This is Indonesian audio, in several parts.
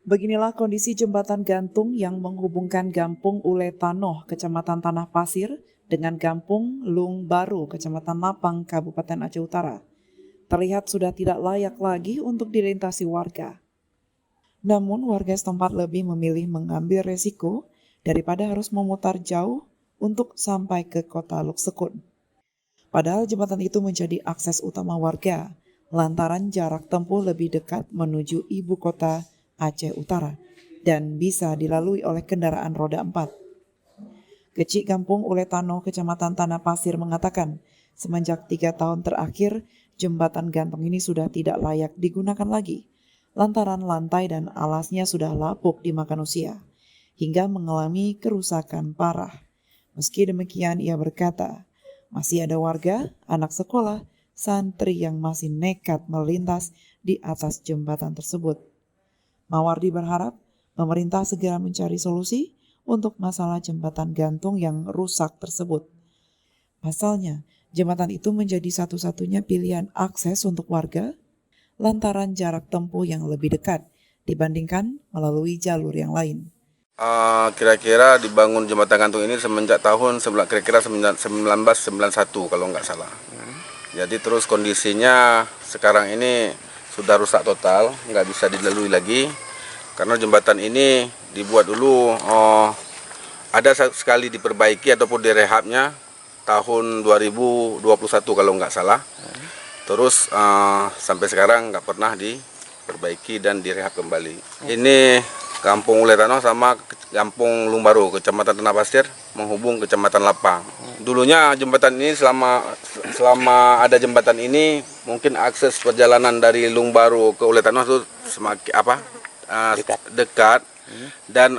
Beginilah kondisi jembatan gantung yang menghubungkan Gampung Uletanoh, Kecamatan Tanah Pasir, dengan Gampung Lung Baru, Kecamatan Lapang, Kabupaten Aceh Utara. Terlihat sudah tidak layak lagi untuk dilintasi warga. Namun warga setempat lebih memilih mengambil resiko daripada harus memutar jauh untuk sampai ke kota Luksekun. Padahal jembatan itu menjadi akses utama warga, lantaran jarak tempuh lebih dekat menuju ibu kota Aceh Utara dan bisa dilalui oleh kendaraan roda 4. Kecik Gampung Uletanoh, Kecamatan Tanah Pasir mengatakan, semenjak 3 tahun terakhir, jembatan gantung ini sudah tidak layak digunakan lagi, lantaran lantai dan alasnya sudah lapuk dimakan usia, hingga mengalami kerusakan parah. Meski demikian, ia berkata, masih ada warga, anak sekolah, santri yang masih nekat melintas di atas jembatan tersebut. Mawardi berharap pemerintah segera mencari solusi untuk masalah jembatan gantung yang rusak tersebut. Pasalnya, jembatan itu menjadi satu-satunya pilihan akses untuk warga lantaran jarak tempuh yang lebih dekat dibandingkan melalui jalur yang lain. Kira-kira dibangun jembatan gantung ini semenjak tahun kira-kira 1991 kalau nggak salah. Jadi terus kondisinya sekarang ini sudah rusak total, nggak bisa dilalui lagi. Karena jembatan ini dibuat dulu ada sekali diperbaiki ataupun direhabnya tahun 2021 kalau nggak salah. Terus sampai sekarang nggak pernah diperbaiki dan direhab kembali. Ini Kampung Uletanoh sama Kampung Lung Baru, Kecamatan Tanah Pasir, menghubung Kecamatan Lapang. Dulunya jembatan ini selama ada jembatan ini, mungkin akses perjalanan dari Lung Baru ke Uletanoh itu semakin dekat. Dan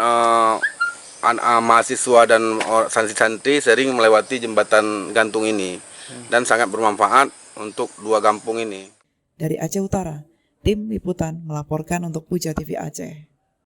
mahasiswa dan santri-santri sering melewati jembatan gantung ini dan sangat bermanfaat untuk dua kampung ini. Dari Aceh Utara, tim liputan melaporkan untuk Puja TV Aceh.